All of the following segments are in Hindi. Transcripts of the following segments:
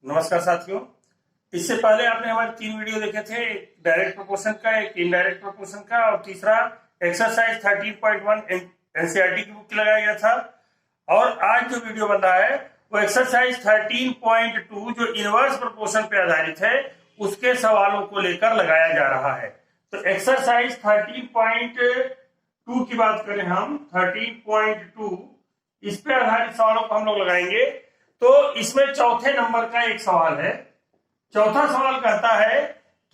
नमस्कार साथियों। इससे पहले आपने हमारे 3 वीडियो देखे थे, एक डायरेक्ट प्रोपोर्शन का, एक इनडायरेक्ट प्रोपोर्शन का और तीसरा एक्सरसाइज 13.1 एनसीईआरटी की बुक की लगाया गया था। और आज जो वीडियो बन रहा है वो एक्सरसाइज 13.2 जो इनवर्स प्रोपोर्शन पे आधारित है उसके सवालों को लेकर लगाया जा रहा है। तो एक्सरसाइज 13.2 की बात करें हम, 13.2 इस पे आधारित सवालों को हम लोग लगाएंगे। तो इसमें चौथे नंबर का एक सवाल है। चौथा सवाल कहता है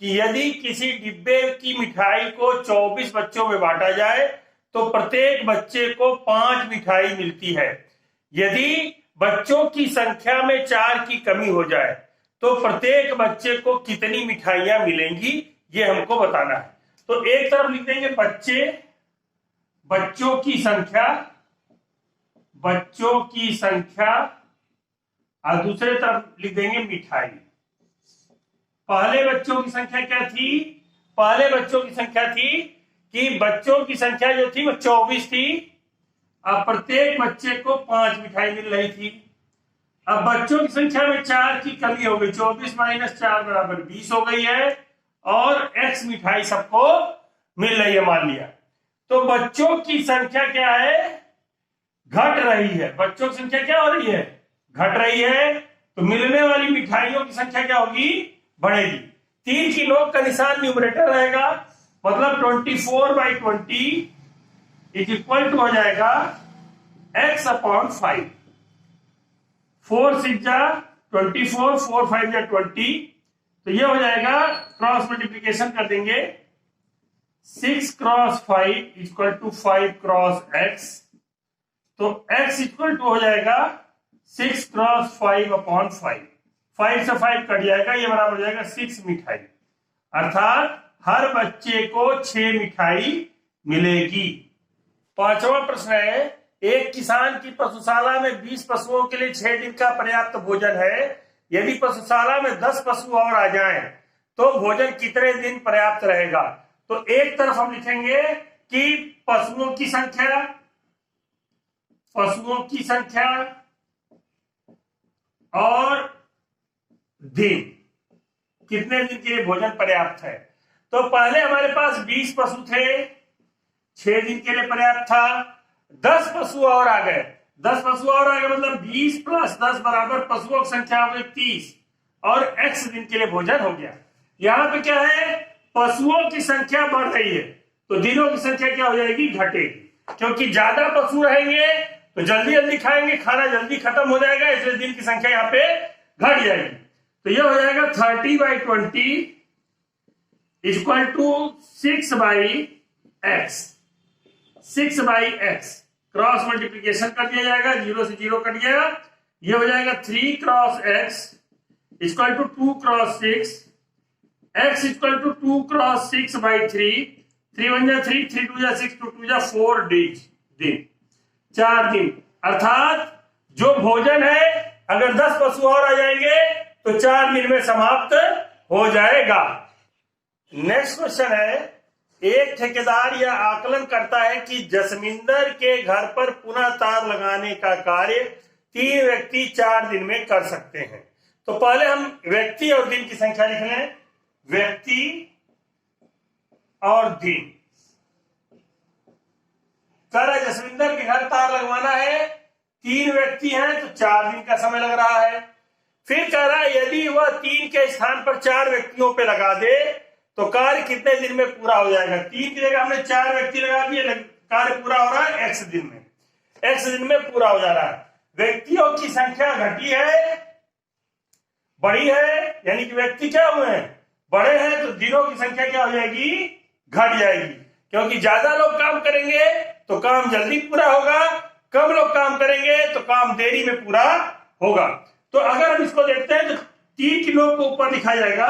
कि यदि किसी डिब्बे की मिठाई को 24 बच्चों में बांटा जाए तो प्रत्येक बच्चे को 5 मिठाई मिलती है। यदि बच्चों की संख्या में 4 की कमी हो जाए तो प्रत्येक बच्चे को कितनी मिठाइयां मिलेंगी, ये हमको बताना है। तो एक तरफ लिख देंगे बच्चों की संख्या और दूसरे तरफ लिख देंगे मिठाई। पहले बच्चों की संख्या क्या थी? पहले बच्चों की संख्या थी कि बच्चों की संख्या जो थी वो 24 थी। अब प्रत्येक बच्चे को 5 मिठाई मिल रही थी। अब बच्चों की संख्या में 4 की कमी हो गई, 24 माइनस 4 बराबर 20 हो गई है और x मिठाई सबको मिल रही है मान लिया। तो बच्चों की संख्या क्या है? घट रही है। बच्चों की संख्या क्या हो रही है? घट रही है। तो मिलने वाली मिठाइयों की संख्या क्या होगी? बढ़ेगी। 3 की नोक का निशान न्यूमरेटर रहेगा, मतलब 24/20 इज इक्वल टू हो जाएगा x अपॉन 5। 4 6 जा 24, 4 5 जा 20। तो ये हो जाएगा, क्रॉस मल्टीप्लीकेशन कर देंगे, 6 cross 5 equal to 5 cross x। तो x इक्वल टू हो जाएगा 6 क्रॉस 5 अपॉन 5। 5 से 5 कट जाएगा, ये बराबर हो जाएगा 6 मिठाई। अर्थात हर बच्चे को 6 मिठाई मिलेगी। पांचवा प्रश्न है, एक किसान की पशुशाला में 20 पशुओं के लिए 6 दिन का पर्याप्त भोजन है। यदि पशुशाला में 10 पशु और आ जाएं तो भोजन कितने दिन पर्याप्त रहेगा? तो एक तरफ हम लिखेंगे कि पशुओं की संख्या और दिन, कितने दिन के लिए भोजन पर्याप्त है। तो पहले हमारे पास 20 पशु थे, 6 दिन के लिए पर्याप्त था। 10 पशु और आ गए, 10 पशु और आ गए मतलब 20 प्लस 10 बराबर पशुओं की संख्या हो गई 30 और x दिन के लिए भोजन हो गया। यहां पे क्या है? पशुओं की संख्या बढ़ रही है तो दिनों की संख्या क्या हो जाएगी? घटेगी। क्योंकि ज्यादा पशु रहेंगे तो जल्दी जल्दी खाएंगे, खाना जल्दी खत्म हो जाएगा, इसलिए दिन की संख्या यहाँ पे घट जाएगी। तो यह हो जाएगा 30/20 equal to 6/x। 6/x cross multiplication कर दिया जाएगा, 0 से 0 कट गया। यह हो जाएगा 3 cross x equal to 2 cross 6। x equal to 2 cross 6/3। 3 1 जा 3, 3 2 जा 6, 2 2 जा 4 दिन, 4 दिन। अर्थात जो भोजन है अगर 10 पशु और आ जाएंगे तो 4 दिन में समाप्त हो जाएगा। नेक्स्ट क्वेश्चन है, एक ठेकेदार यह आकलन करता है कि जसमिंदर के घर पर पुनः तार लगाने का कार्य 3 व्यक्ति 4 दिन में कर सकते हैं। तो पहले हम व्यक्ति और दिन की संख्या लिख लें। व्यक्ति और दिन। कह रहा है जसविंदर के घर तार लगवाना है, 3 व्यक्ति हैं तो 4 दिन का समय लग रहा है। फिर कह रहा है यदि वह 3 के स्थान पर 4 व्यक्तियों पे लगा दे तो कार्य कितने दिन में पूरा हो जाएगा? 3 की जगह हमने 4 व्यक्ति लगा दिए, कार्य पूरा हो रहा है x दिन में, x दिन में पूरा हो जा रहा है। व्यक्तियों की संख्या घटी है, बड़ी है, यानी कि व्यक्ति क्या हुए हैं? बड़े हैं, तो दिनों की संख्या क्या हो जाएगी? घट जाएगी। क्योंकि ज्यादा लोग काम करेंगे तो काम जल्दी पूरा होगा, कम लोग काम करेंगे तो काम देरी में पूरा होगा। तो अगर हम इसको देखते हैं तो 3 की नोक को ऊपर लिखा जाएगा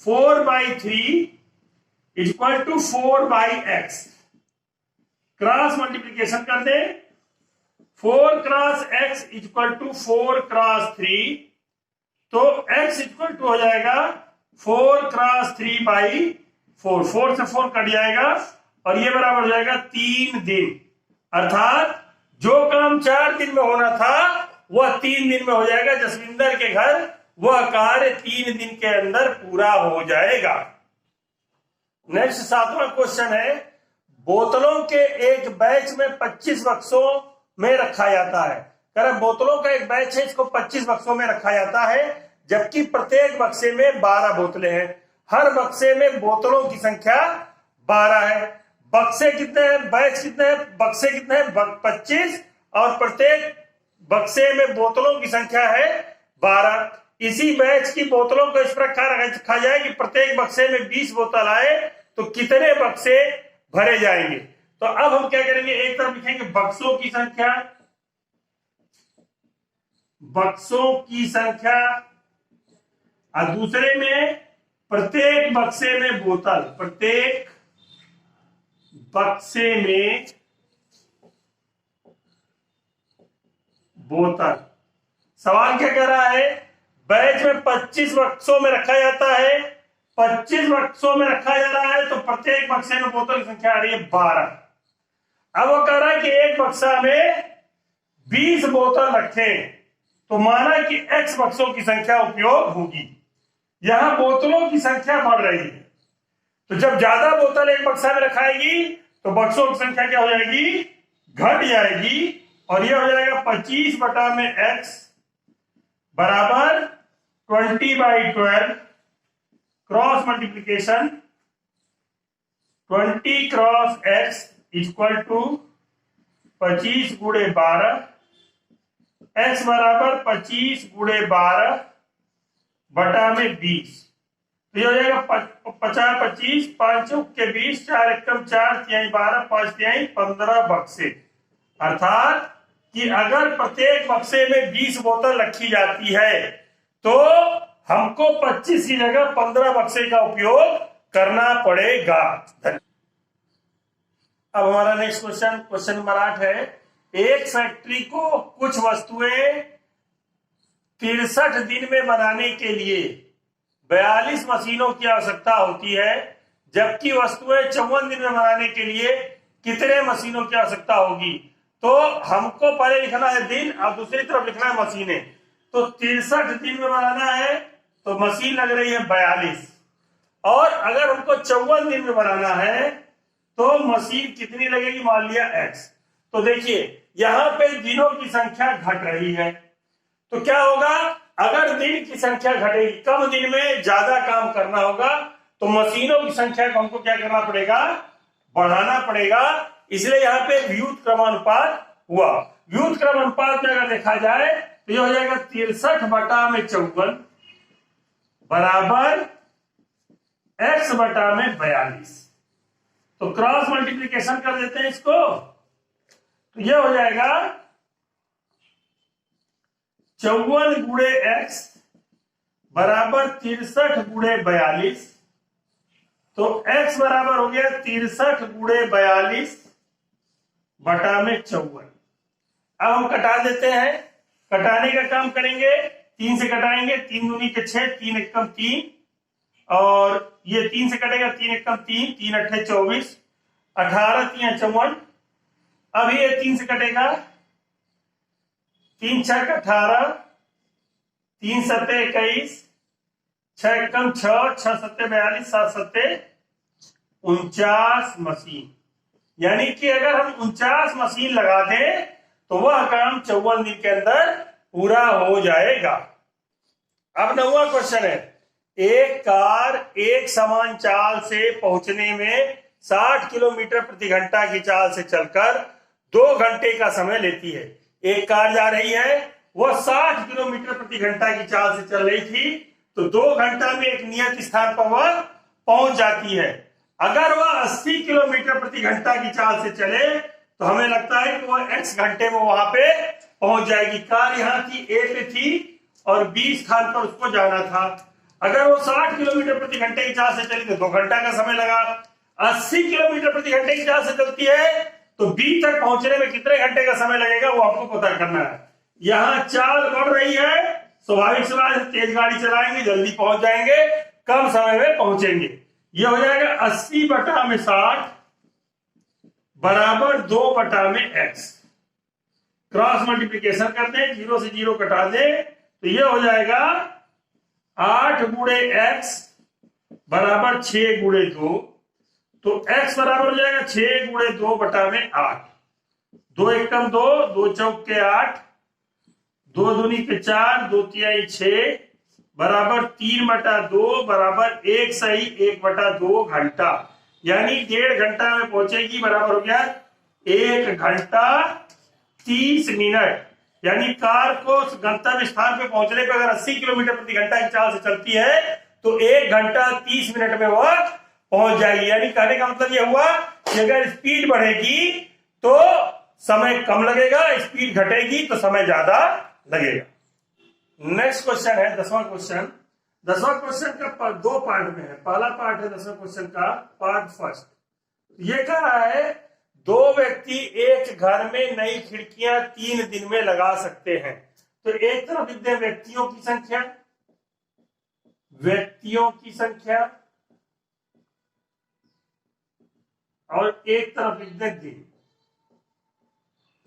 4/3 equal to 4/x। Cross multiplication कर दे, 4 cross x equal to 4 cross 3। तो x इक्वल टू हो जाएगा 4 क्रॉस 3/4। 4 से 4 कट जाएगा और ये बराबर हो जाएगा 3 दिन। अर्थात जो काम 4 दिन में होना था वह 3 दिन में हो जाएगा। जसविंदर के घर वह कार्य 3 दिन के अंदर पूरा हो जाएगा। नेक्स्ट 7वां क्वेश्चन है, बोतलों के एक बैच में 25 बक्सों में रखा जाता है। कह रहा बोतलों का एक बैच है, इसको 25 बक्सों में रखा जाता है, जबकि प्रत्येक बक्से में 12 बोतलें हैं। हर बक्से में बोतलों की संख्या 12 है। बक्से कितने हैं, बैच कितने हैं, बक्से कितने हैं, 25, और प्रत्येक बक्से में बोतलों की संख्या है 12। इसी बैच की बोतलों को इस प्रकार रखा जाए कि प्रत्येक बक्से में 20 बोतल आए तो कितने बक्से भरे जाएंगे। तो अब हम क्या करेंगे, एक तरफ लिखेंगे बक्सों की संख्या, बक्सों की संख्या, और दूसरे में प्रत्येक बक्से में बोतल, प्रत्येक बक्से में बोतल। सवाल क्या कह रहा है, बैच में 25 बक्सों में रखा जाता है, 25 बक्सों में रखा जा रहा है, तो प्रत्येक बक्से में बोतल की संख्या आ रही है 12। अब वो कह रहा है कि एक बक्सा में 20 बोतल रखें, तो माना कि x बक्सों की संख्या उपयोग होगी। यहां बोतलों की संख्या बढ़ रही है, तो जब ज्यादा बोतल एक बक्सा में रखाएगी तो बक्सों की संख्या क्या हो जाएगी, घट जाएगी, और यह हो जाएगा 25 बटा में x बराबर 20/12 cross multiplication 20 cross x equal to 25 गुणे 12, x बराबर 25 गुणे 12 बटा में 20। तो ये हो जाएगा 50 25 5 चौक के 20 4 एकम 4 तिहाई 12 5 तिहाई 15 बक्से। अर्थात कि अगर प्रत्येक बक्से में 20 बोतल रखी जाती है तो हमको 25 की जगह 15 बक्से का उपयोग करना पड़ेगा। अब हमारा नेक्स्ट क्वेश्चन, क्वेश्चन नंबर 8 है, एक फैक्ट्री को कुछ वस्तुएं 63 दिन में बनाने के लिए 42 मशीनों की आवश्यकता होती है, जबकि वस्तुएं 54 दिन में बनाने के लिए कितने मशीनों की आवश्यकता होगी। तो हमको पहले लिखना है दिन और दूसरी तरफ लिखना है मशीनें। तो 63 दिन में बनाना है तो मशीन लग रही है 42, और अगर हमको 54 दिन में बनाना है तो मशीन कितनी लगेगी, मान लिया x। तो देखिए यहां पे दिनों की संख्या घट रही है, तो क्या होगा, अगर दिन की संख्या घटेगी, कम दिन में ज्यादा काम करना होगा, तो मशीनों की संख्या को हमको क्या करना पड़ेगा, बढ़ाना पड़ेगा। इसलिए यहाँ पे व्युत क्रमानुपात हुआ। व्युत क्रमानुपात में अगर देखा जाए तो यह हो जाएगा 63 बटा में 54 बराबर x बटा में 42। तो क्रॉस मल्टीप्लीकेशन कर देते हैं इसको, तो यह हो जाएगा 54 गुणे x बराबर 63 गुणे 42। तो x बराबर हो गया 63 गुणे 42 बटा में 54। अब हम कटा देते हैं, कटाने का काम करेंगे, 3 से कटाएंगे, 3 दूनी के 6, 3 एकम 3, और ये 3 से कटेगा, 3 एकम 3, 3 अट्ठे 24, 18 3 54। अब ये 3 से कटेगा, 3 छक 18, 3 सत्ते 21, 6 एकम 6, 6 सत्ते 42, 7 सत्ते 49 मशीन। यानी कि अगर हम 49 मशीन लगा दें तो वह काम 54 दिन के अंदर पूरा हो जाएगा। अब 9वां क्वेश्चन है, एक कार एक समान चाल से पहुंचने में 60 किलोमीटर प्रति घंटा की चाल से चलकर 2 घंटे का समय लेती है। एक कार जा रही है, वह 60 किलोमीटर प्रति घंटा की चाल से चल रही थी, तो 2 घंटा में एक नियत स्थान पर वह पहुंच जाती है। अगर वह 80 किलोमीटर प्रति घंटा की चाल से चले तो हमें लगता है कि वह x घंटे में वहां पे पहुंच जाएगी। कार यहाँ थी, A पे थी, और B स्थान पर उसको जाना था। अगर वो 60 किलोमीटर प्रति घंटे की चाल से चली तो 2 घंटा का समय लगा। 80 किलोमीटर प्रति घंटे की चाल से चलती है तो B तक पहुंचने में कितने घंटे का समय लगेगा वो आपको पता करना है। यहाँ चाल बढ़ रही है, स्वाभाविक सी बात है, तेज गाड़ी चलाएंगे, जल्दी पहुंच जाएंगे, कम समय में पहुंचेंगे। ये हो जाएगा 80 बटा में 60 बराबर 2 बटा में x। क्रॉस मल्टीप्लीकेशन करते हैं, 0 से 0 कटा दे, तो ये हो जाएगा 8 गुणे x बराबर 6 गुणे 2, तो x बराबर हो जाएगा 6 गुणे 2 बटा में 8। 2 एकम 2, 2 चौक के 8, 2 दूनी के 4, 2 तिहाई 6 बराबर 3 बटा 2 बराबर 1 सही 1 बटा 2 घंटा, यानी 1.5 घंटा में पहुंचेगी। बराबर हो गया 1 घंटा 30 मिनट। यानी कार को गंतव्य स्थान पे पहुंचने पर अगर 80 किलोमीटर प्रति घंटा की चाल से चलती है तो 1 घंटा 30 मिनट में वह पहुंच जाएगी। यानी कहने का मतलब यह हुआ कि अगर स्पीड बढ़ेगी तो समय कम लगेगा, स्पीड घटेगी तो समय ज्यादा लगेगा। नेक्स्ट क्वेश्चन है 10वां क्वेश्चन। 10वां क्वेश्चन का 2 पार्ट में है। पहला पार्ट है 10वां क्वेश्चन का पार्ट फर्स्ट। ये कह रहा है 2 व्यक्ति एक घर में नई खिड़कियां 3 दिन में लगा सकते हैं। तो एक तरफ लिख दें व्यक्तियों की संख्या, और एक तरफ लिख दें दिन।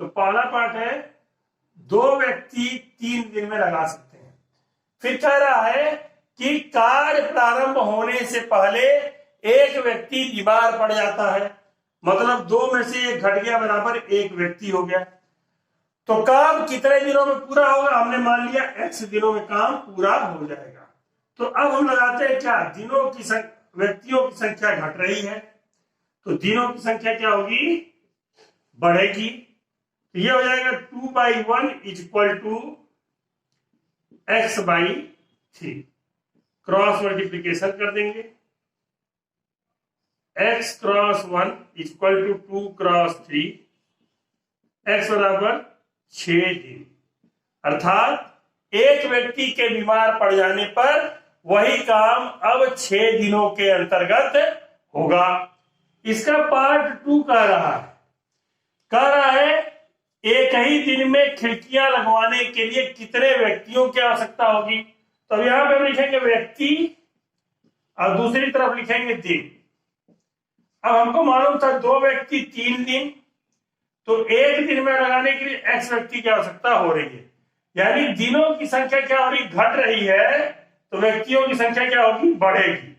तो पहला पार्ट है 2 व्यक्ति 3 दिन में लगा सकते हैं। फिर कह रहा है कि कार्य प्रारंभ होने से पहले एक व्यक्ति बीमार पड़ जाता है, मतलब 2 में से 1 घट गया बराबर 1 व्यक्ति हो गया। तो काम कितने दिनों में पूरा होगा? हमने मान लिया x दिनों में काम पूरा हो जाएगा। तो अब हम लगाते हैं क्या, दिनों की व्यक्तियों की संख्या घट रही है तो दिनों की संख्या क्या होगी? बढ़ेगी। तो ये हो जाएगा 2/1 equal to x/3। Cross multiplication कर देंगे, x cross 1 equal to 2 cross 3, x बराबर 6 दिन। अर्थात एक व्यक्ति के बीमार पड़ जाने पर वही काम अब 6 दिनों के अंतर्गत होगा। इसका पार्ट 2 कह रहा है एक ही दिन में खिड़कियां लगवाने के लिए कितने व्यक्तियों की आवश्यकता होगी। तो यहां पे हम लिखेंगे व्यक्ति और दूसरी तरफ लिखेंगे दिन। अब हमको मालूम था 2 व्यक्ति 3 दिन, तो 1 दिन में लगाने के लिए x व्यक्ति की आवश्यकता हो रही है, यानी दिनों की संख्या क्या हो रही? घट रही है, तो व्यक्तियों की संख्या क्या होगी? बढ़ेगी।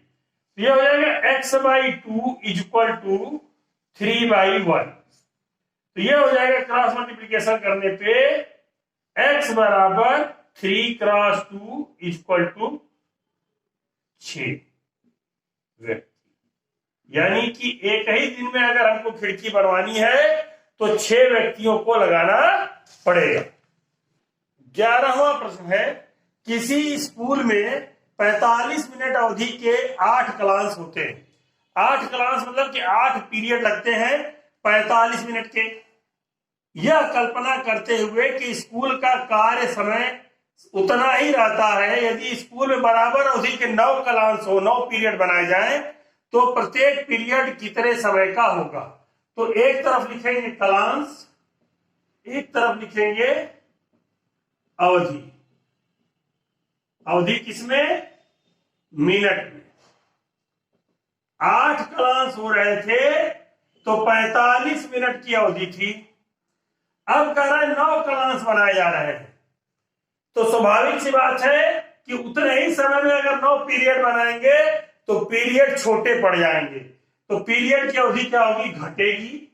तो यह हो जाएगा x/2 इक्वल टू 3/1। तो यह हो जाएगा क्रॉस मल्टीप्लीकेशन करने पे x बराबर 3 क्रॉस 2 इक्वल टू 6 व्यक्ति। यानी कि एक ही दिन में अगर हमको खिड़की बनवानी है तो 6 व्यक्तियों को लगाना पड़ेगा। 11वां प्रश्न है, किसी स्कूल में 45 मिनट अवधि के 8 क्लास होते हैं। 8 क्लास मतलब कि 8 पीरियड लगते हैं 45 मिनट के। यह कल्पना करते हुए कि स्कूल का कार्य समय उतना ही रहता है, यदि स्कूल में बराबर अवधि के 9 क्लास हो, 9 पीरियड बनाए जाएं, तो प्रत्येक पीरियड कितने समय का होगा। तो एक तरफ लिखेंगे क्लास, एक तरफ लिखेंगे अवधि। अवधि किसमें? मिनट में। 8 क्लास हो रहे थे तो 45 मिनट की अवधि थी। अब कह रहा है 9 क्लास बनाए जा रहे हैं, तो स्वाभाविक सी बात है कि उतने ही समय में अगर 9 पीरियड बनाएंगे तो पीरियड छोटे पड़ जाएंगे, तो पीरियड की अवधि क्या होगी? घटेगी,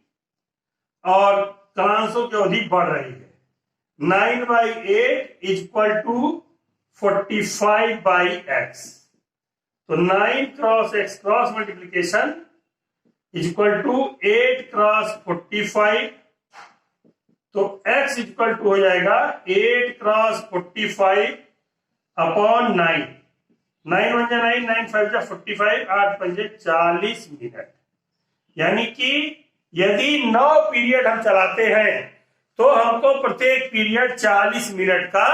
और क्लासों की अवधि बढ़ रही है। 9/8 इक्वल टू 45/x। तो 9 cross x cross multiplication equal to 8 cross 45। तो x इक्वल टू हो जाएगा 8 क्रॉस 45 अपॉन 9। 9 1 जा 9, 9 5 जा 45, 8 5 जा 40 मिनट। यानी कि यदि 9 पीरियड हम चलाते हैं तो हमको प्रत्येक पीरियड 40 मिनट का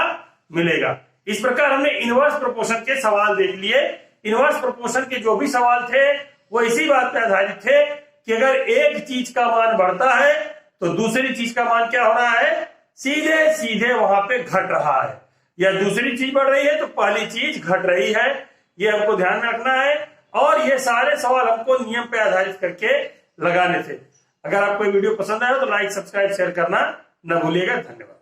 मिलेगा। इस प्रकार हमने इनवर्स प्रोपोर्शन के सवाल देख लिए। इनवर्स प्रोपोर्शन के जो भी सवाल थे वो इसी बात पर आधारित थे कि अगर एक चीज का मान बढ़ता है तो दूसरी चीज का मान क्या हो रहा है? सीधे सीधे वहां पे घट रहा है, या दूसरी चीज बढ़ रही है तो पहली चीज घट रही है। ये हमको ध्यान में रखना है, और ये सारे सवाल हमको नियम पे आधारित करके लगाने थे। अगर आपको वीडियो पसंद आया तो लाइक, सब्सक्राइब, शेयर करना न भूलिएगा। धन्यवाद।